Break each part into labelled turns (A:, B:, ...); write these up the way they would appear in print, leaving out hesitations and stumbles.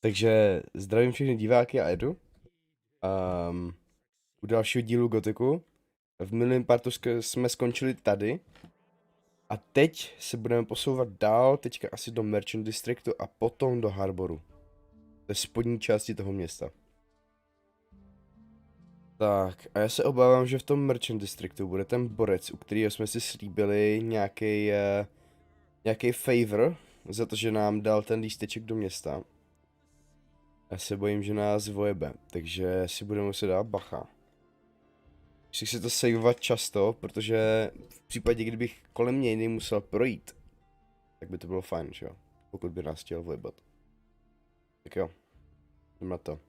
A: Takže zdravím všechny diváky a Edu. U dalšího dílu Gothicu. V minulém partu jsme skončili tady. A teď se budeme posouvat dál, teďka asi do Merchant Districtu a potom do Harboru. To je spodní části toho města. Tak, a já se obávám, že v tom Merchant Districtu bude ten borec, u kterého jsme si slíbili nějaký favor za to, že nám dal ten lísteček do města. Já se bojím, že nás vojebe, takže si budeme muset dát bacha. Musím si to saveovat často, protože v případě, kdybych kolem něj nemusel projít, tak by to bylo fajn, že jo? Pokud by nás chtěl vojebat. Tak jo, jdem na to.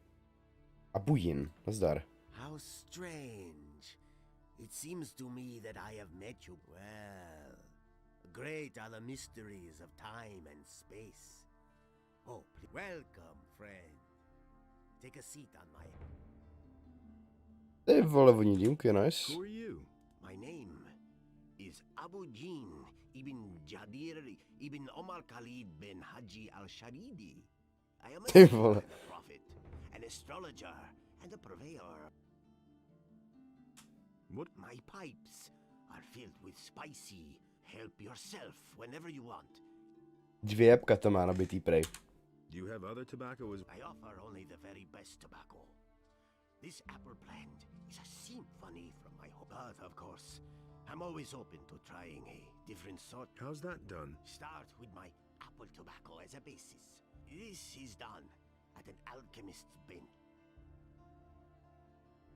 A: A Bujin, nazdar.
B: How strange. It seems to me that I have met you well. Great are the mysteries of time and space. Oh, welcome, friend. Take a seat on my...
A: Ty vole, voní dýmky, nice.
B: Who are you? My name is Abu Jin ibn Jadir ibn Omar Khalid bin Haji al-Sharidi. I am a
A: Ty vole.
B: prophet, an astrologer, and a purveyor.
C: What?
B: My pipes are filled with spicy. Help yourself whenever you want.
A: 2 jabka to má nabitý prej.
C: Do you have other tobacco as
B: I offer only the very best tobacco. This apple blend is a symphony from my home. But of course, I'm always open to trying a different sort.
C: How's that done?
B: Start with my apple tobacco as a basis. This is done at an alchemist's bin.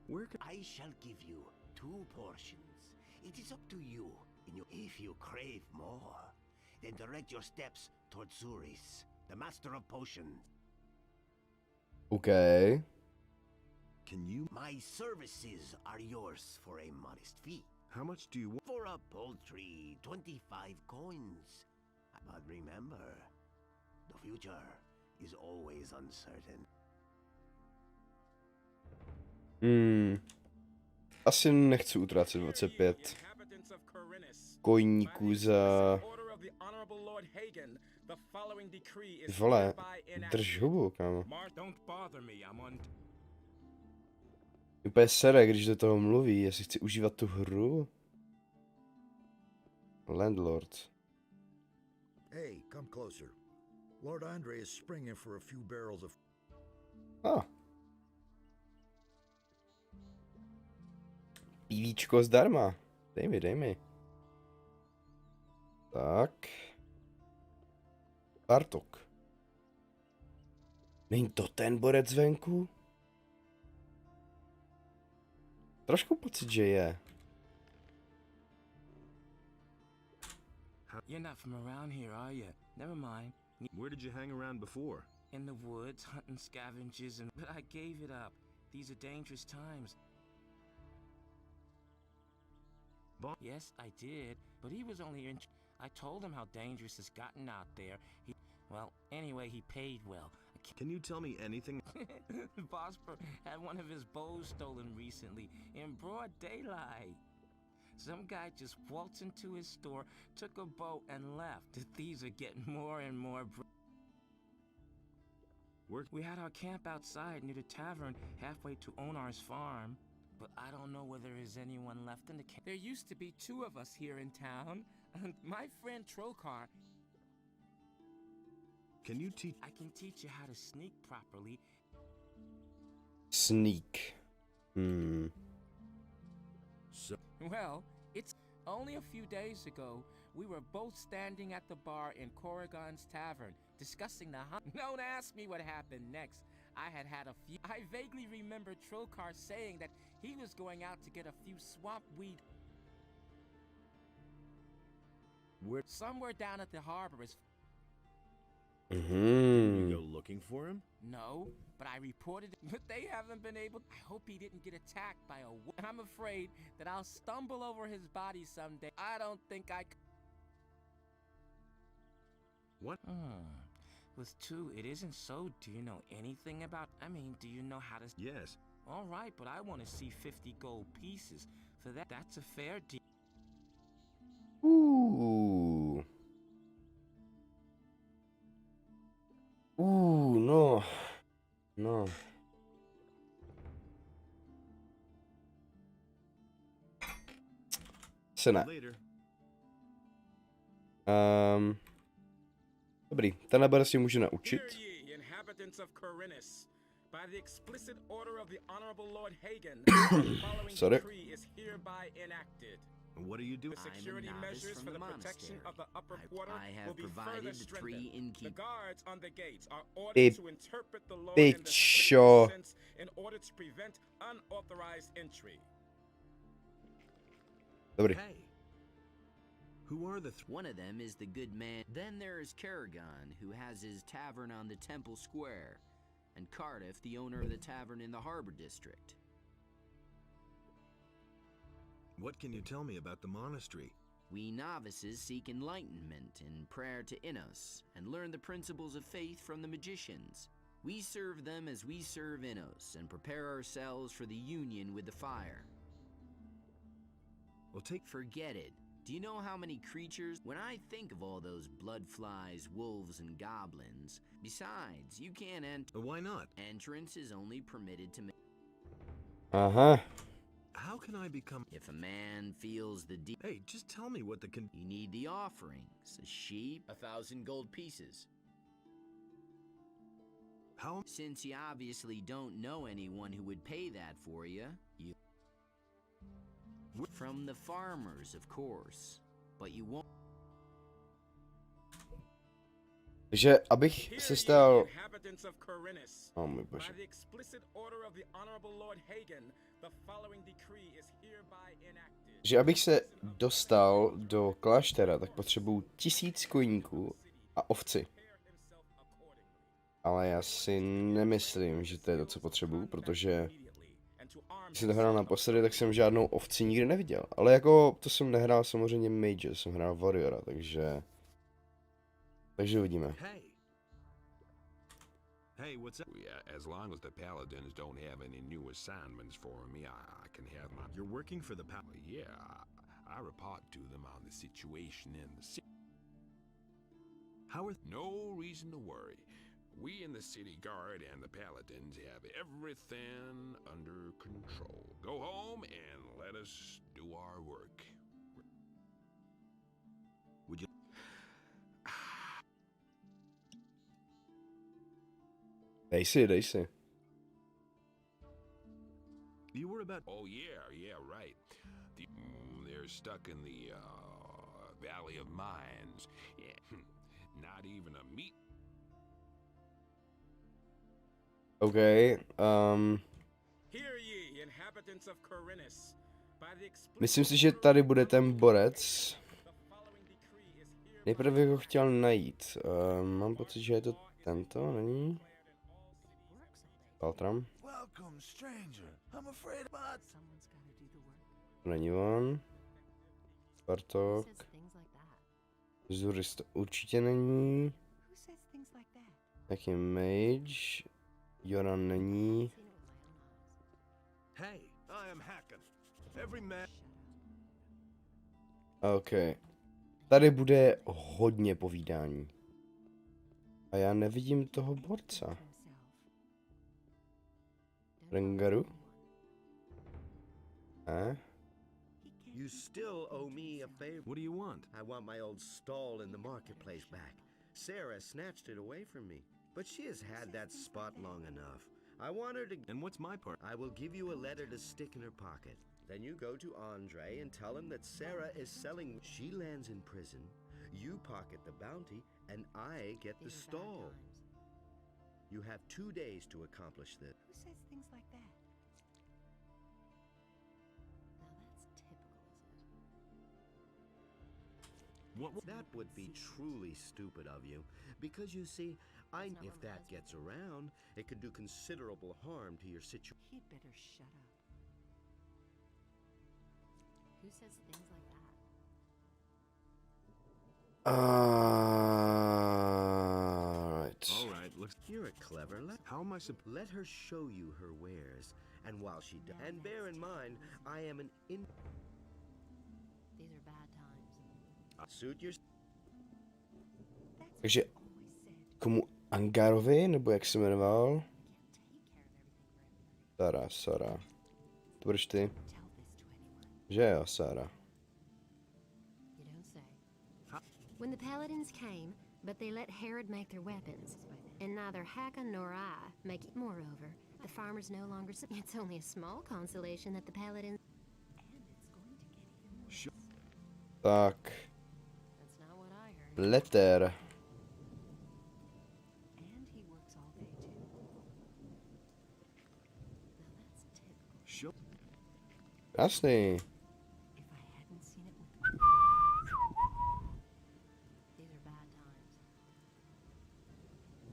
C: Where can
B: I shall give you 2 portions. It is up to you. If you crave more, then direct your steps towards Zuris, the master of potions.
A: Okay.
C: Can you
B: My services are yours for a modest fee.
C: How much do you want?
B: For a paltry 25 coins. But remember, the future is always uncertain.
A: Asi nechci utrácet 25 koníků za... Vole, drž hubu, kámo. Úplně sere, když do toho mluví, jestli chci užívat tu hru. Landlord.
D: Hey, come closer. Lord Andre is springing for a few barrels of...
A: Ah. Pívíčko zdarma. Dej mi. Tak. Bartok. Není to ten borec venku? Trošku pocit, že je.
E: You're not from around here, are you? Never mind.
C: Where did you hang around before?
E: In the woods, hunting scavengers, and... But I gave it up. These are dangerous times. Yes, I did, but he was only I told him how dangerous it's gotten out there. Well, anyway, he paid well.
C: Can you tell me anything?
E: Bosper had one of his bows stolen recently, in broad daylight. Some guy just waltzed into his store, took a bow, and left. The thieves are getting more and more We had our camp outside near the tavern, halfway to Onar's farm. But I don't know whether there's anyone left in the camp. There used to be 2 of us here in town. And my friend Trokar...
C: Can you teach?
E: I can teach you how to sneak properly.
A: Sneak.
C: So
E: Well, it's only a few days ago. We were both standing at the bar in Corrigan's tavern, discussing the hunt. Don't ask me what happened next. I vaguely remember Trokar saying that he was going out to get a few swamp weed.
C: Where?
E: Somewhere down at the harbor is...
C: You go looking for him?
E: No, but I reported it, but they haven't been able... I hope he didn't get attacked by a... I'm afraid that I'll stumble over his body someday. I don't think I...
C: What?
E: With 2, it isn't so. Do you know anything about... do you know how to...
C: Yes.
E: All right, but I want to see 50 gold pieces. For that, that's a fair deal.
A: Ooh, no. No. Se ne.
C: Later.
A: Dobrý, ten neber si může naučit.
E: Hear ye, inhabitants of Corinus. By the explicit order of the Honorable Lord Hagen, the following
A: Sorry.
E: decree is hereby enacted.
C: What do you do?
E: The security measures for the protection of the upper quarter will be further strengthened. The guards on the gates are ordered to interpret the law in the
A: Pičo.
E: strictest sense in order to prevent unauthorized entry.
A: Dobrý.
C: Hey. Who are the
F: One of them is the good man. Then there is Karagon, who has his tavern on the Temple Square, and Cardiff, the owner of the tavern in the Harbor District.
C: What can you tell me about the monastery?
F: We novices seek enlightenment in prayer to Innos, and learn the principles of faith from the magicians. We serve them as we serve Innos, and prepare ourselves for the union with the fire.
C: Well, take.
F: Forget it. Do you know how many creatures? When I think of all those blood flies, wolves, and goblins. Besides, you can't enter.
C: Why not?
F: Entrance is only permitted to.
A: Aha.
C: How can I become?
F: If a man feels the deep.
C: Hey, just tell me what the
F: You need the offerings: a sheep, 1,000 gold pieces.
C: How?
F: Since you obviously don't know anyone who would pay that for you, you. From the farmers, of course, but you won't.
A: Takže abych se stal...
E: Inhabitants of Corinus.
A: Oh můj
E: By
A: bože.
E: the explicit order of the Honorable Lord Hagen, the following decree is hereby enacted.
A: Že abych se dostal do kláštera, tak potřebuju 1000 koníků a ovci. Ale já si nemyslím, že to je to, co potřebuju, protože když jsem to hrál naposledy, tak jsem žádnou ovci nikdy neviděl. Ale jako to jsem nehrál samozřejmě Mage, jsem hrál Warriora, takže uvidíme.
C: Hey. Hey, what's up?
G: Yeah, as long as the paladins don't have any new assignments for me, I can have my...
C: You're working for the pal.
G: Yeah, I report to them on the situation in the city.
C: How are?
G: No reason to worry. We in the city guard and the paladins have everything under control. Go home and let us do our work.
C: Would you?
A: Dej si.
C: You were about.
G: Oh yeah, right. They're stuck in the Valley of Mines. Yeah, not even a meat.
A: OK,
E: Hear ye, inhabitants of Corinus. By the explicit
A: myslím si, že tady bude ten borec.
E: the following decree is hereby
A: Nejprve bych ho chtěl najít. Mám pocit, že je to tento, není? Paltram?
D: Welcome, stranger. I'm afraid but
A: To není on. Bartok. Zurist určitě není. Taky Mage. Joran není.
C: Hey, I am hacking. Every man.
A: OK. Tady bude hodně povídání. A já nevidím toho borca. Rengaru?
B: You still owe me a favor.
C: What do you want?
B: I want my old stall in the marketplace back. Sarah snatched it away from me, but she has had that spot long enough. I want her to...
C: And what's my part?
B: I will give you a letter to stick in her pocket. Then you go to Andre and tell him that Sarah is selling... She lands in prison, you pocket the bounty, and I get the stall. You have 2 days to accomplish this.
H: Who says things like that? Now that's typical, is it?
C: What?
B: That would be truly stupid of you, because you see, if that gets around, it could do considerable harm to your situation.
H: He'd better shut up. Who says things like that?
A: Right.
C: All right. Looks.
B: You're a clever lad.
C: How am I supposed?
B: Let her show you her wares, and while she does, and bear in mind, I am an
H: These are bad times.
B: suit your.
A: Takže komu Angarovi, nebo jak se jmenoval? Sara. To budeš ty?
H: Tell this to anyone.
A: Že jo, Sara.
H: You don't say. When the paladins came, but they let Herod make their weapons, and neither Hakon nor I make it. Moreover, the farmers no longer. It's only a small consolation that the paladins. And it's going to get even more.
A: Tak,
H: That's not what I heard.
A: letter.
H: And he works all day too. Now that's typical.
C: Show.
A: Krásný.
H: If I hadn't seen it with. These are bad times.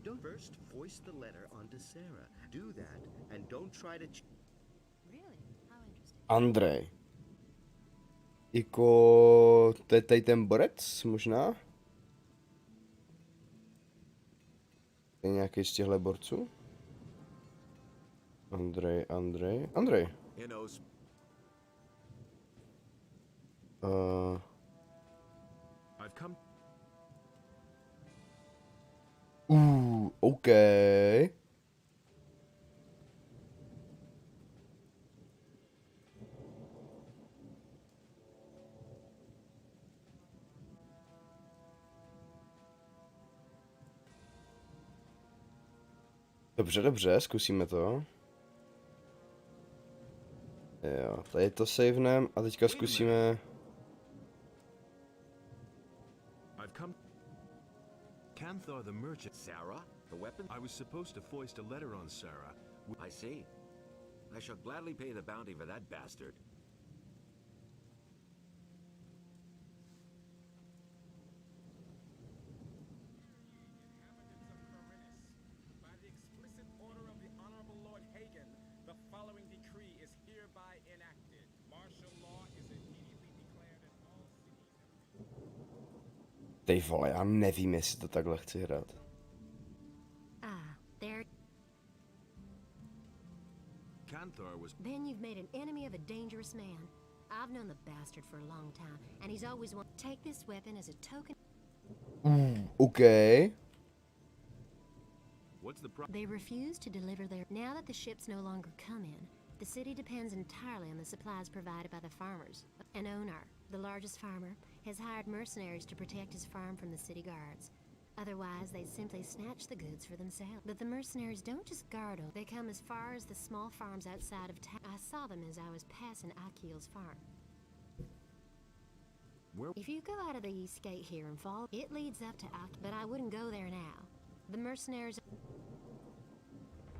B: Don't first voice the letter onto Sarah. Do that, and don't try to.
H: Really? How interesting.
A: Andrej. Jako, to je tady ten borec, možná? Je nějaký z těchto borců? Andrej.
C: Innos. I've come.
A: OK. Dobře, zkusíme to. Jo, tady to savenem a teďka zkusíme...
C: I've come. Canthar the merchant.
B: Sarah, the weapon?
C: I was supposed to foist a letter on Sarah.
B: I see. I shall gladly pay the bounty for that bastard.
E: By the explicit order of the Honorable Lord Hagen, the following decree is hereby enacted. Martial law is immediately declared in all cities.
A: Ty vole, já nevím, jestli to takhle chci hrát.
H: Ah, there.
C: Canthar was.
H: Then you've made an enemy of a dangerous man. I've known the bastard for a long time, and he's always take this weapon as a token.
A: OK.
C: What's the problem?
H: They refuse to deliver their. Now that the ships no longer come in, the city depends entirely on the supplies provided by the farmers. An owner, the largest farmer, has hired mercenaries to protect his farm from the city guards. Otherwise, they'd simply snatch the goods for themselves. But the mercenaries don't just guard them. They come as far as the small farms outside of town. I saw them as I was passing Akil's farm.
C: Where?
H: If you go out of the east gate here and fall, it leads up to Akil. But I wouldn't go there now. The mercenaries...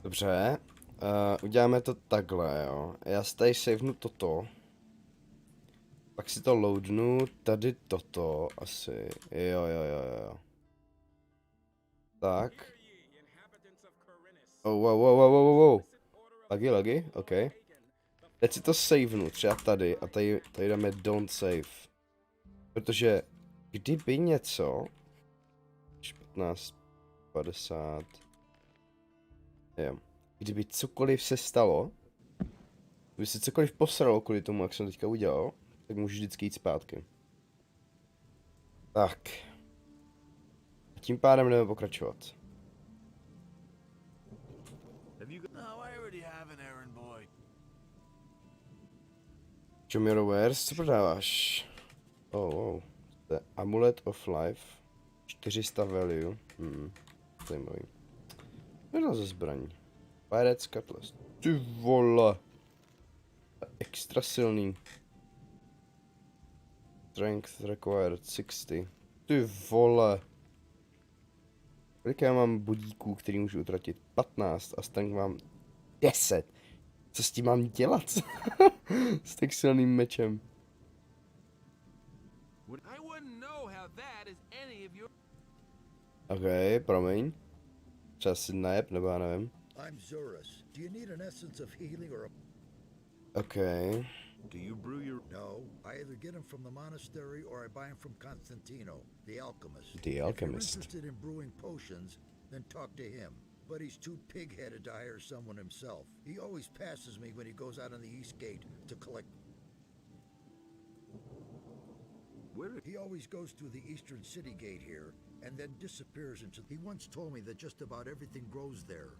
A: Dobře. Uděláme to takhle, jo. Já si tady savenu toto. Pak si to loadnu, tady toto, asi. Jo. Tak. Oh, wow. Lagy, ok. Teď si to savenu, třeba tady, a tady dáme don't save. Protože, kdyby něco... 15, 50... Jo. Kdyby cokoliv se stalo, kdyby se cokoliv posralo kvůli tomu, jak jsem teďka udělal, tak můžu vždycky jít zpátky. Tak. A tím pádem jdeme pokračovat.
C: No, I already have an errand boy.
A: Show me your wares, co prodáváš? Oh. To je Amulet of Life. 400 value. Zajímavý. Jedno ze zbraní. Pirate's Cutlass. Ty vole. Extra silný. Strength required 60. Ty vole. Kolik já mám bodíků, který můžu utratit? 15 a strength mám 10. Co s tím mám dělat? S tak silným mečem.
C: I wouldn't know how that is any of your.
A: Ok, promiň. Třeba si najeb, nebo já nevím.
D: I'm Zurus. Do you need an essence of healing or a...
A: Ok.
C: Do you brew your?
D: No, I either get them from the monastery or I buy them from Constantino, the alchemist.
A: The alchemist.
D: If you're interested in brewing potions, then talk to him. But he's too pig-headed to hire someone himself. He always passes me when he goes out on the east gate to collect.
C: Where?
D: He always goes through the eastern city gate here and then disappears into... He once told me that just about everything grows there.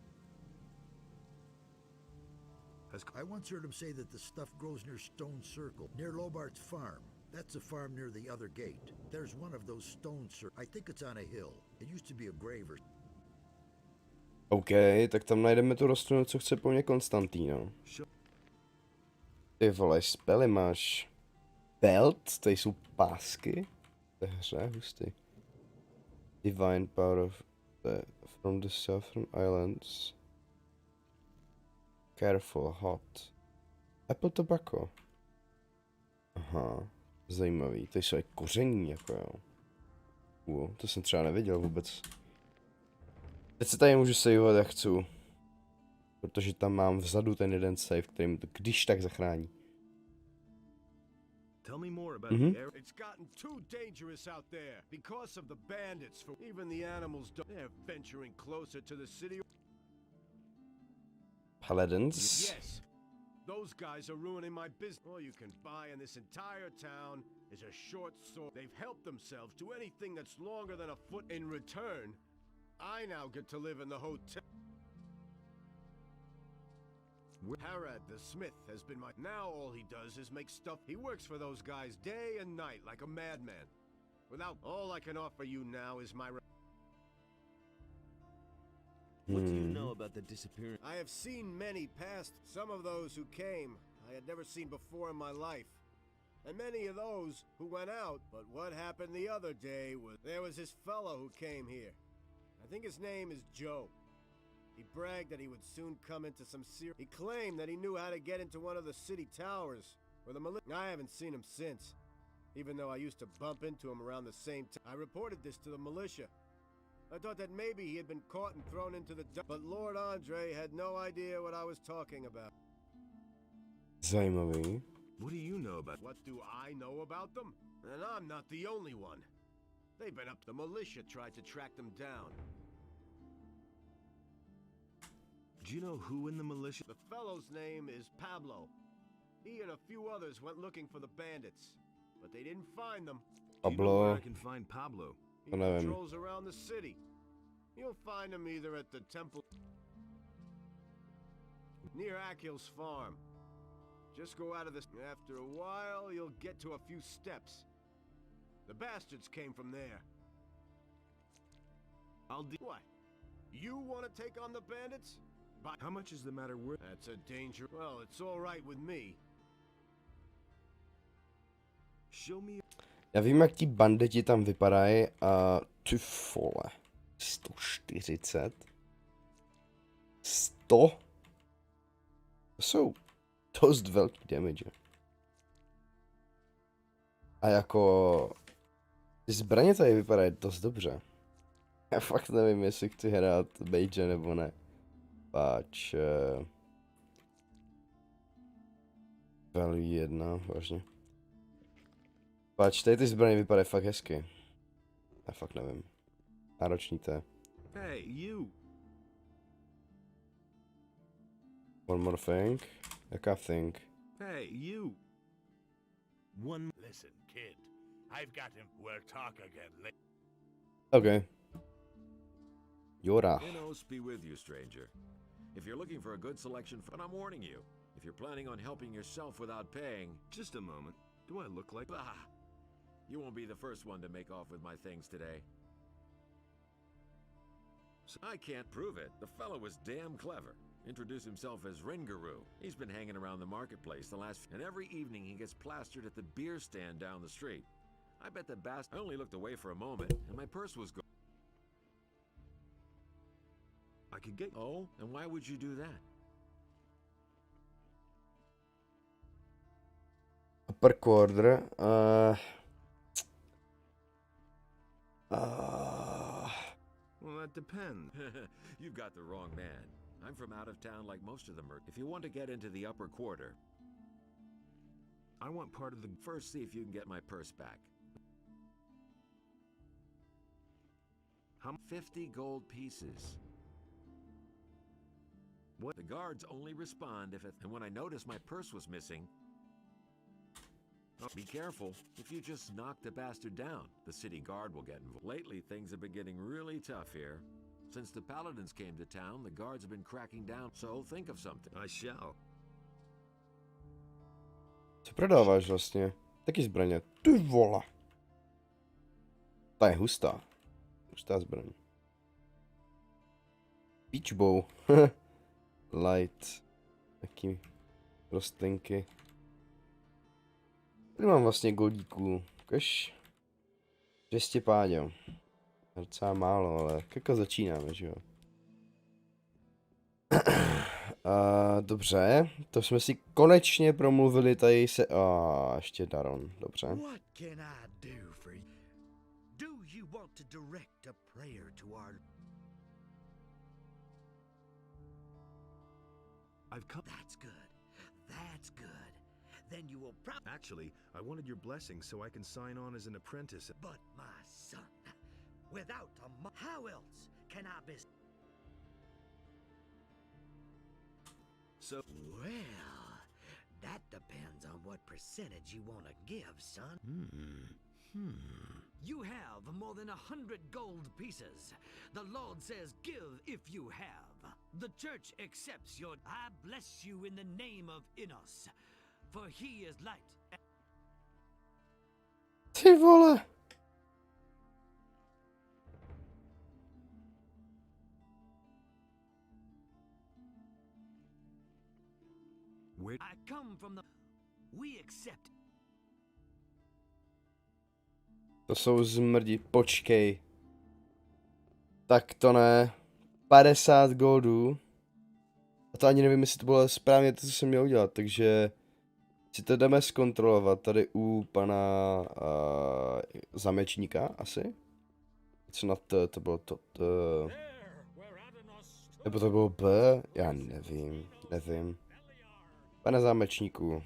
D: I once heard him say that the stuff grows near Stone Circle, near Lobart's farm. That's a farm near the other gate. There's one of those stone circles. I think it's on a hill. It used to be a grave or...
A: OK, tak tam najdeme tu rostlinu, co chce po mně Konstantino. Ty vole, spely máš. Belt? Tady jsou pásky? To je hře, hustý. Divine power of from the Southern Islands. Careful, hot. Apple tobacco. Aha, zajímavý. Tady jsou i koření, jako jo. To jsem třeba nevěděl vůbec. Teď se tady můžu saveovat, jak chci. Protože tam mám vzadu ten jeden save, který mi to když tak zachrání.
C: Tell me more about the air. It's gotten too dangerous out there because of the bandits. Even the animals they're venturing closer to the city.
A: Paladins.
C: Yes. Those guys are ruining my business. All you can buy in this entire town is a short sword. They've helped themselves to anything that's longer than a foot. In return, I now get to live in the hotel. Harad the smith has been my... Now all he does is make stuff. He works for those guys day and night like a madman. Without... All I can offer you now is my...
I: What do you know about the disappearance?
C: I have seen many past. Some of those who came I had never seen before in my life. And many of those who went out. But what happened the other day was... There was this fellow who came here. I think his name is Joe. He bragged that he would soon come into some serious... He claimed that he knew how to get into one of the city towers. Where the I haven't seen him since. Even though I used to bump into him around the same time. I reported this to the militia. I thought that maybe he had been caught and thrown into the... But Lord Andre had no idea what I was talking about.
A: Zajímavý.
C: What do you know about... What do I know about them? And I'm not the only one. They've been up... The militia tried to track them down.
I: Do you know who in the militia?
C: The fellow's name is Pablo. He and a few others went looking for the bandits, but they didn't find them.
I: Do you know where I can find Pablo?
C: He patrols around the city. You'll find him either at the temple near Akil's farm. Just go out of this. After a while, you'll get to a few steps. The bastards came from there. What? You want to take on the bandits?
I: How much is the matter worth?
C: That's a danger. Well, it's all right with me.
I: Show me.
A: Já vím, jak ti banditi tam vypadají a ty vole. 140. 100? To jsou dost velký damage. A jako... Ty zbraně tady vypadají dost dobře. Já fakt nevím, jestli chci hrát Bejže nebo ne. Páč... Value 1, vážně. Páč, tady ty zbraně vypadají fakt hezky. Já fakt nevím. Náročný to je.
I: Hey, you!
A: One more thing. Jaká thing?
I: Hey, you! One...
C: Listen, kid. I've got him. We'll talk again later.
A: Okay. Jora.
J: Inos be with you, stranger. If you're looking for a good selection, but I'm warning you, if you're planning on helping yourself without paying...
I: Just a moment. Do I look like...
J: Bah! You won't be the first one to make off with my things today. I can't prove it. The fellow was damn clever. Introduced himself as Ringaroo. He's been hanging around the marketplace the last... And every evening he gets plastered at the beer stand down the street. I bet the bastard... I only looked away for a moment, and my purse was gone.
I: I could get...
J: Oh? And why would you do that?
A: Upper quarter.
I: Well, that depends.
J: You've got the wrong man. I'm from out of town like most of them are. If you want to get into the upper quarter...
I: I want part of the...
J: First, see if you can get my purse back.
I: How...
J: 50 gold pieces.
I: What?
J: The guards only respond if it... And when I noticed my purse was missing... Oh, be careful. If you just knock the bastard down, the city guard will get involved. Lately, things have been getting really tough here. Since the paladins came to town, the guards have been cracking down. So think of something.
I: I shall.
A: Co prodáváš vlastně? Taky zbraně. Ty vole. Ta je hustá. Hustá zbraň. Peach bow. Light. Taky rostlinky. Tady mám vlastně goldíků. Ukaž. 200 páďo. Docela málo, ale jako začínáme, že jo. Dobře, to jsme si konečně promluvili tady se... ještě Daron, dobře.
D: What can I do for you? Do you want to direct a prayer to our...
I: I've come.
D: That's good. That's good. Then you will
I: Actually, I wanted your blessing so I can sign on as an apprentice.
D: But my son, without how else can I be...
I: So,
D: Well, that depends on what percentage you want to give, son. You have more than 100 gold pieces. The Lord says give if you have. The church accepts your... I bless you in the name of Innos, for he is light.
A: Ty vole.
I: where?
D: I come from the... We accept...
A: To jsou zmrdi, počkej. Tak to ne. 50 goldů. A to ani nevím, jestli to bylo správně to, co jsem měl udělat, takže si to jdeme zkontrolovat tady u pana zamečníka asi. Co na to bylo to, nebo to bylo B? Já nevím. Pane zámečníku.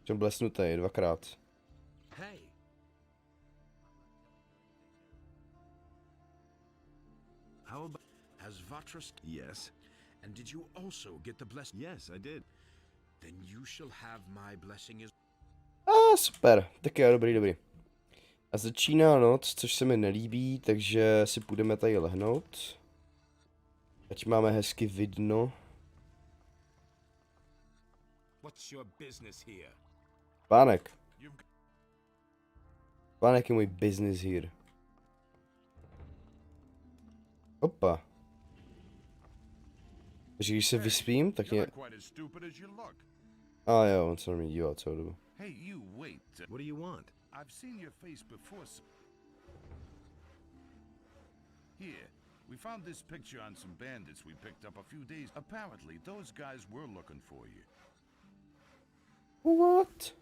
A: Jsem blesnutý dvakrát.
D: Hey.
I: How about?
K: Has Vatras?
I: Yes.
K: And did you also get the blessing?
I: Yes, I did.
K: Then you shall have my blessing as...
A: Super, tak jo, dobrý. A začíná noc, což se mi nelíbí, takže si půjdeme tady lehnout. Ať máme hezky vidno.
K: What's your business here?
A: Pánek je můj business here. Opa. Takže když se vyspím, tak mě... Jo, on se na mě dívá celou dobu.
L: Hey, you wait.
I: What do you want?
L: I've seen your face before. Here, we found this picture on some bandits we picked up a few days. Apparently, those guys were looking for you.
A: What?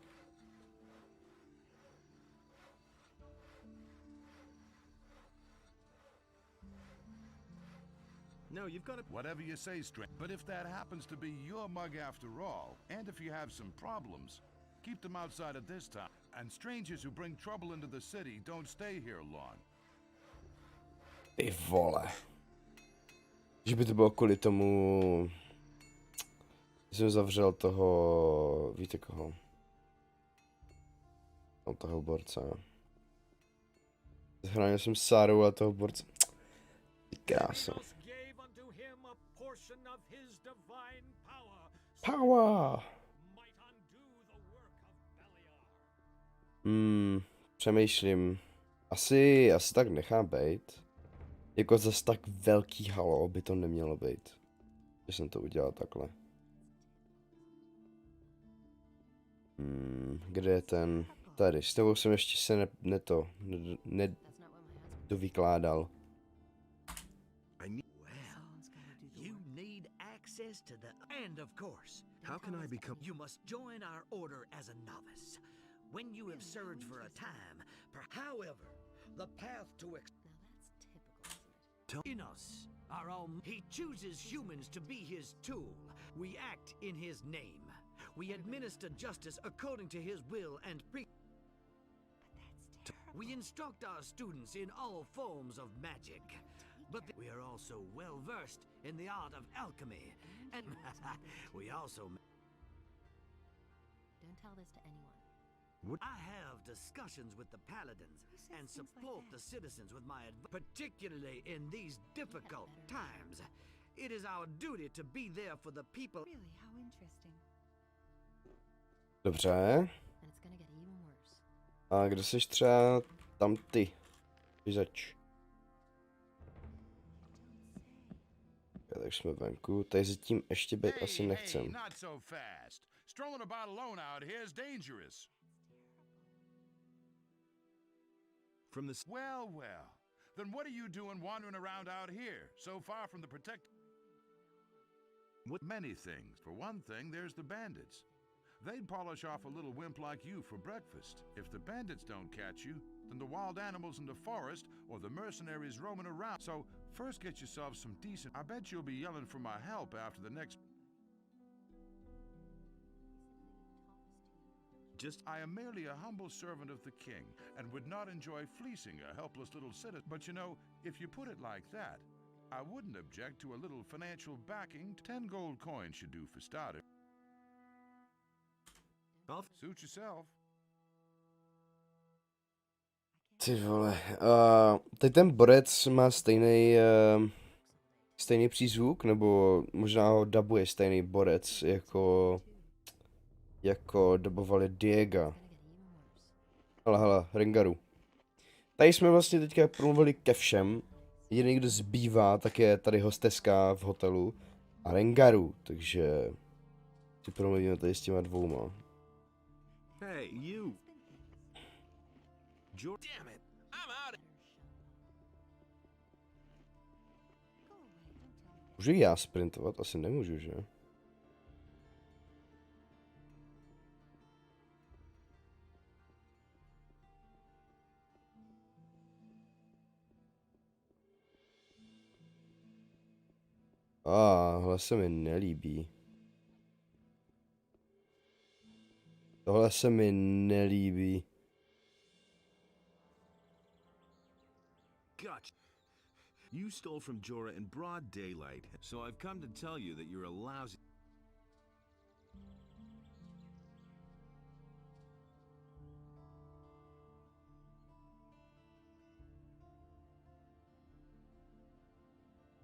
I: No, you've got to...
L: Whatever you say, Strange. But if that happens to be your mug after all, and if you have some problems, keep them outside of this town. And strangers who bring trouble into the city don't stay here long.
A: Ty vole. Že by to bylo kvůli tomu... Jsem zavřel toho... Víte koho? No, toho borce. Zachránil jsem Sáru a toho borce. Ty krása. Power! Přemýšlím. Asi tak nechám bejt. Jako zas tak velký halo by to nemělo být. Že jsem to udělal takhle. Kde je ten? Tady, s tebou jsem ještě se nedovykládal.
D: You need access to the... And of course,
I: How can I become...
D: you must join our order as a novice. When you have served for a time, however, the path to Innos, our own, he chooses humans to be his tool. We act in his name. We administer justice according to his will and we instruct our students in all forms of magic. But we are also well versed in the art of alchemy. And we also...
H: Don't tell this to anyone.
D: I have discussions with the paladins and support the citizens with my advice, particularly in these difficult times. It is our duty to be there for the people.
M: Really, how interesting.
A: Dobře.
H: and it's gonna get even worse.
A: A kde seš třeba tam ty? Vyzač. Tak jsme venku. Tady zatím ještě být asi nechcem.
L: not so fast. Strolling about alone out here is dangerous.
I: From the...
L: Well, well. Then what are you doing wandering around out here, so far from the protect...
I: What?
L: Many things. For one thing, there's the bandits. They'd polish off a little wimp like you for breakfast. If the bandits don't catch you, then the wild animals in the forest or the mercenaries roaming around. So, first get yourself some decent... I bet you'll be yelling for my help after the next... I am merely a humble servant of the king, and would not enjoy fleecing a helpless little citizen. But you know, if you put it like that, I wouldn't object to a little financial backing. 10 gold coins should do for starter. Suit yourself.
A: Ty vole. Teď ten borec má stejný přízvuk, nebo možná ho dabuje stejný borec, jako dabovali Diega. Hele, Rengaru. Tady jsme vlastně teďka promluvili ke všem. Jediný, kdo zbývá, tak je tady hosteska v hotelu a Rengaru, takže si promluvíme tady s těma dvouma.
I: Hey, you.
G: Damn it! I'm out.
A: Můžu já sprintovat? Asi nemůžu, že? Tohle se mi nelíbí. Tohle se mi nelíbí.
I: Gotcha. You stole from Jorah in broad daylight, so I've come to tell you that you're a lousy...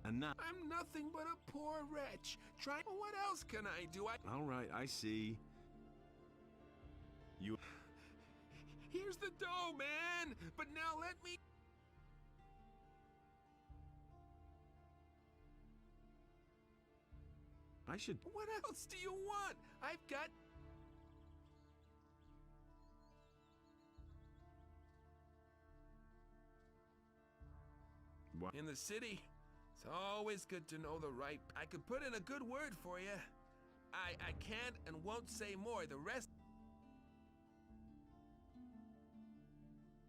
I: And now...
G: I'm nothing but a poor wretch. What else can I do?
I: All right, I see. You...
G: Here's the dough, man. But now let me...
I: I should...
G: What else do you want? I've got...
I: What?
G: In the city, it's always good to know the right... I could put in a good word for you. I can't and won't say more. The rest...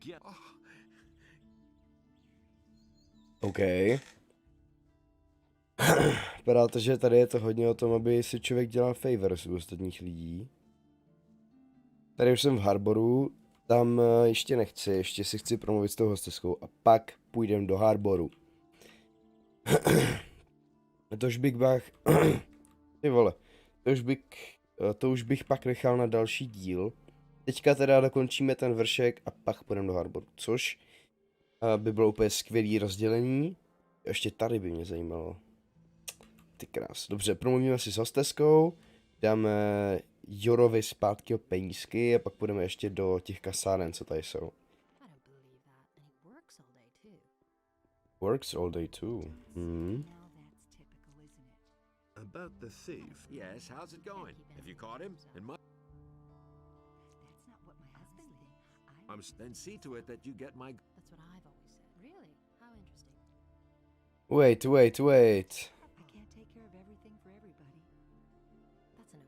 I: Get...
G: Oh.
A: OK. Protože tady je to hodně o tom, aby si člověk dělal favors u ostatních lidí. Tady už jsem v Harboru, tam ještě nechci, ještě si chci promluvit s tou hosteskou a pak půjdem do Harboru. Ty vole, to už bych pak nechal na další díl. Teďka teda dokončíme ten vršek a pak půjdeme do Harboru, což by bylo úplně skvělý rozdělení. Ještě tady by mě zajímalo. Ty krás. Dobře, promluvíme si s hosteskou, dáme Jorovi zpátky o penízky a pak půjdeme ještě do těch kasáren, co tady jsou. Works all day too.
I: About the thief.
J: Yes, how's it going? Have you caught him? And my... Then see to it that you get my...
H: That's what I've always said. Really? How interesting.
A: Wait.
M: I can't take care of everything for everybody.
H: That's an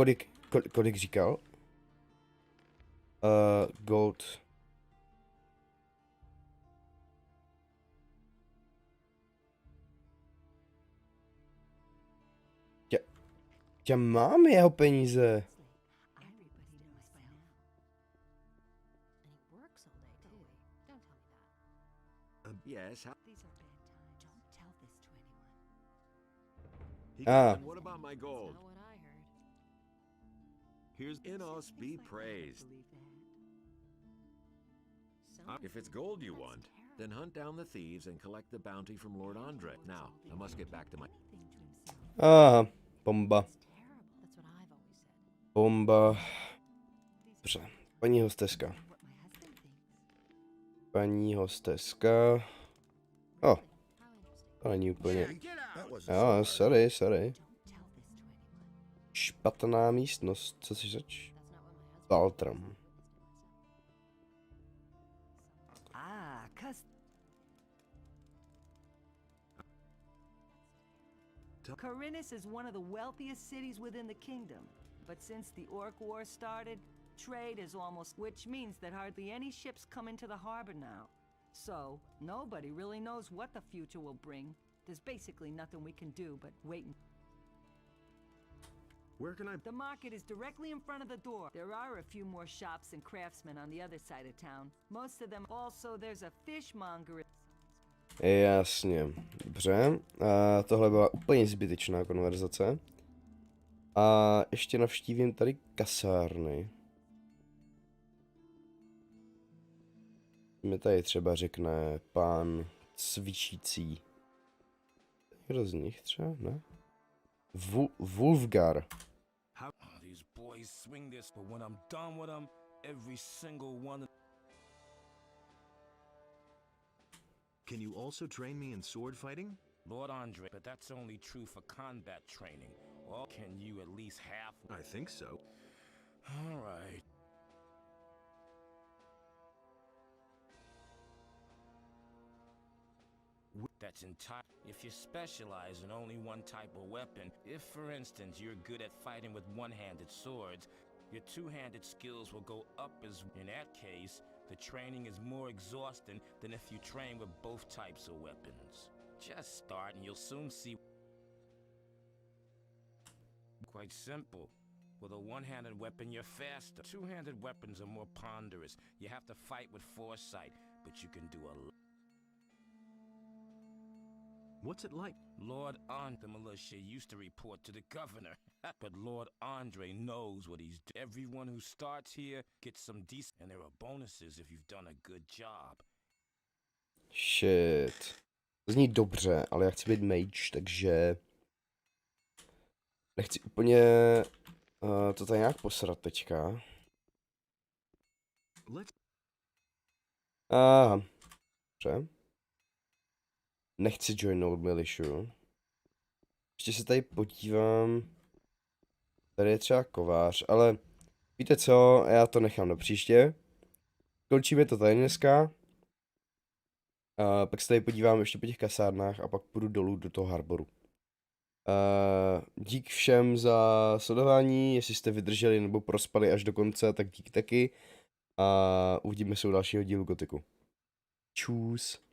H: open secret.
A: Kolik říkal? Gold. Já mám jeho peníze.
J: Yes, how...
M: These are bad times. Don't tell this to anyone.
J: And what about my gold?
H: Not what I heard.
J: Here's Innos be praised. If it's gold you want, then hunt down the thieves and collect the bounty from Lord Andre. Now, I must get back to my...
A: Bomba.
H: That's what I've always said.
A: Bomba. Dobře. Paní hosteska. Paní hosteska. Oh. To není úplně. Jo, sorry. Špatná místnost. Co si řeč? Baltram.
N: Corinus is one of the wealthiest cities within the kingdom, but since the Orc War started, trade is almost, which means that hardly any ships come into the harbor now. So, nobody really knows what the future will bring. There's basically nothing we can do but wait.
J: Where can I...
N: The market is directly in front of the door. There are a few more shops and craftsmen on the other side of town. Most of them also, there's a fishmonger.
A: Jasně, dobře. A tohle byla úplně zbytečná konverzace. A ještě navštívím tady kasárny. Mi tady třeba řekne pán cvičící. Kdo z nich třeba, ne? Wolfgar.
K: These boys swing this, but when I'm done with them, every single one.
I: Can you also train me in sword fighting?
K: Lord Andre, but that's only true for combat training. Or can you at least half?
I: I think so.
K: All right. That's entire. If you specialize in only one type of weapon, if for instance you're good at fighting with one-handed swords, your two-handed skills will go up as in that case, the training is more exhausting than if you train with both types of weapons. Just start and you'll soon see. Quite simple. With a one-handed weapon, you're faster. Two-handed weapons are more ponderous. You have to fight with foresight, but you can do a lot.
I: What's it like?
K: Lord Andre, the militia used to report to the governor, but Lord Andre knows what he's doing. Everyone who starts here gets some decent, and there are bonuses if you've done a good job.
A: Shit. Zní dobře, ale já chci být mage, takže nechci úplně to tady nějak posrat teďka. Aha. Dobře. Nechci joinout milišu. Ještě se tady podívám. Tady je třeba kovář, ale víte co, já to nechám na příště. Končíme to tady dneska. Pak se tady podívám ještě po těch kasárnách a pak půjdu dolů do toho harboru. Dík všem za sledování, jestli jste vydrželi nebo prospali až do konce, tak dík taky. A uvidíme se u dalšího dílu Gothicu. Čus.